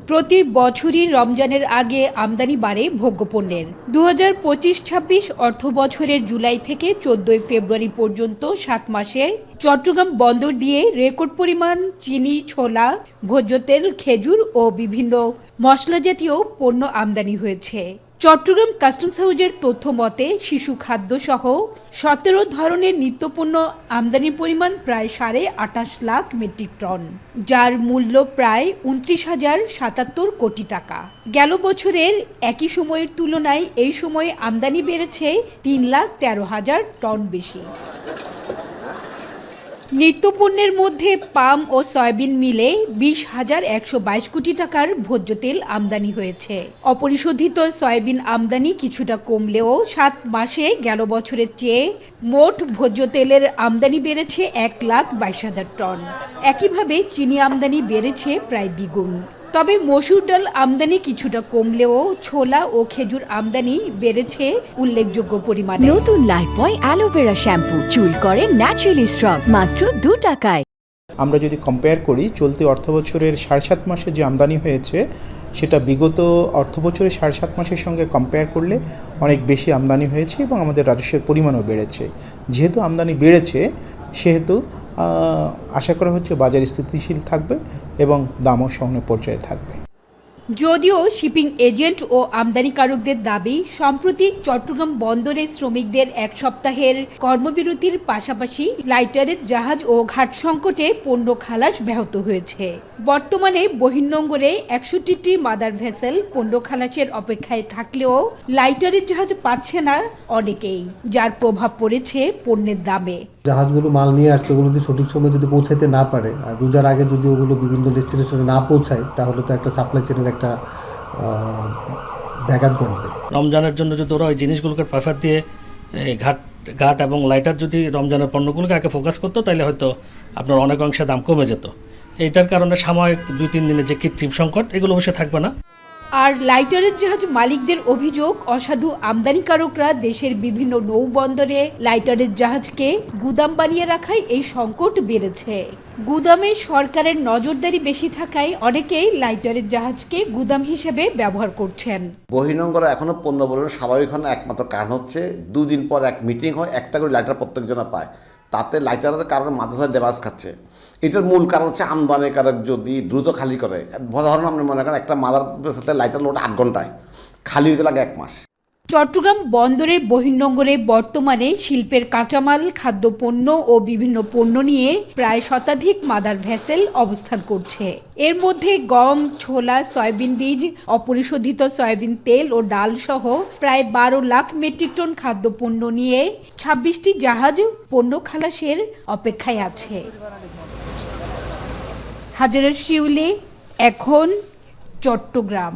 প্রতি বছরই রমজানের আগে আমদানি বাড়ে ভোগ্যপণ্যের 2025-26 অর্থ বছরের জুলাই থেকে 14 ফেব্রুয়ারি পর্যন্ত 7 মাসে চট্টগ্রাম বন্দর দিয়ে রেকর্ড পরিমাণ চিনি, ছোলা, ভোজ্য তেল, খেজুর ও বিভিন্ন মশলা জাতীয় পণ্য আমদানি হয়েছে। চট্টগ্রাম কাস্টমস হাউজের তথ্য মতে শিশু খাদ্য সহ 17 ধরনের নিত্যপণ্য আমদানির পরিমাণ প্রায় 28.5 লাখ মেট্রিক টন, যার মূল্য প্রায় 29,077 কোটি টাকা। গেল বছরের একই সময়ের তুলনায় এই সময়ে আমদানি বেড়েছে 3,13,000 টন বেশি। নিত্যপণ্যের মধ্যে পাম ও সয়াবিন মিলে 20,122 কোটি টাকার ভোজ্য তেল আমদানি হয়েছে। অপরিশোধিত সয়াবিন আমদানি কিছুটা কমলেও 7 মাসে গেল বছরের চেয়ে মোট ভোজ্য তেলের আমদানি বেড়েছে 1,22,000 টন। একইভাবে চিনি আমদানি বেড়েছে প্রায় দ্বিগুণ। তবে মসুর ডাল আমদানি কিছুটা কমলেও ছোলা ও খেজুর আমদানি বেড়েছে উল্লেখযোগ্য পরিমাণে। নতুন লাইফবয় অ্যালোভেরা শ্যাম্পু, চুল করে ন্যাচারালি স্ট্রং, মাত্র 2 টাকায়। আমরা যদি কম্পেয়ার করি চলতি অর্থবছরের 7.5 মাসে যে আমদানি হয়েছে সেটা বিগত অর্থবছরের 7.5 মাসের সঙ্গে কম্পেয়ার করলে অনেক বেশি আমদানি হয়েছে এবং আমাদের রাজস্বের পরিমাণও বেড়েছে। যেহেতু আমদানি বেড়েছে সেহেতু আশা করা হচ্ছে বাজার স্থিতিশীল থাকবে এবং দামও সহনীয় পর্যায়ে থাকবে। যদিও শিপিং এজেন্ট ও আমদানিকারকদের দাবি, সাম্প্রতিক চট্টগ্রাম বন্দরে শ্রমিকদের 1 সপ্তাহের কর্মবিরতির পাশাপাশি লাইটারের জাহাজ ও ঘাট সংকটে পণ্য খালাস ব্যাহত হয়েছে। বর্তমানে বহির্নোঙরে 61টি মাদার ভেসেল পণ্য খালাসের অপেক্ষায় থাকলেও লাইটারের জাহাজ পাচ্ছে না অনেকেই, যার প্রভাব পড়েছে পণ্যের দামে। জাহাজগুলো মাল নিয়ে আসছে, ওগুলো যদি সঠিক সময় যদি পৌঁছাতে না পারে আর রোজার আগে যদি ওগুলো বিভিন্ন ডেস্টিনেশনে না পৌঁছায় তাহলে তো একটা সাপ্লাই চেনের একটা ব্যাঘাত ঘটবে। রমজানের জন্য যদি ওরা ওই জিনিসগুলোকে প্রেফার দিয়ে ঘাট এবং লাইটার যদি রমজানের পণ্যগুলোকে আগে ফোকাস করতো তাহলে হয়তো আপনার অনেক অংশে দাম কমে যেত। এইটার কারণে সাময়িক 2-3 দিনের যে কৃত্রিম সংকট এগুলো অবশ্যই থাকবে না। আর লাইটারের জাহাজ মালিকদের অভিযোগ, অসাধু আমদানিকারকরা দেশের বিভিন্ন নৌবন্দরে লাইটারের জাহাজকে গুদাম বানিয়ে রাখায় এই সংকট বেড়েছে। গুদামে সরকারের নজরদারি বেশি থাকায় অনেকেই লাইটারের জাহাজকে গুদাম হিসেবে ব্যবহার করছেন। বহির্নোঙরে এখনও পণ্য পরিবহন স্বাভাবিক হয় না, একমাত্র কারণ হচ্ছে 2 দিন পর এক মিটিং হয়, একটা করে লাইটার প্রত্যেকজনে পায়, তাতে লাইটারের কারণে মাদ্রাসায় ড্যামেজ খাচ্ছে। এটার মূল কারণ হচ্ছে আমদানিকারক যদি দ্রুত খালি করে। ধরুন আপনি মনে করেন একটা মাদার সাথে লাইটার লোড 8 ঘন্টায়, খালি হতে লাগে 1 মাস। চট্টগ্রাম বন্দরের বহির্নোঙরে বর্তমানে শিল্পের কাঁচামাল, খাদ্যপণ্য ও বিভিন্ন পণ্য নিয়ে প্রায় শতাধিক মাদার ভেসেল অবস্থান করছে। এর মধ্যে গম, ছোলা, সয়াবিন বীজ, অপরিশোধিত সয়াবিন তেল ও ডাল সহ প্রায় 12 লাখ মেট্রিক টন খাদ্যপণ্য নিয়ে 26টি জাহাজ পণ্য খালাসের অপেক্ষায় আছে। হাজারা শিউলি, এখন, চট্টগ্রাম।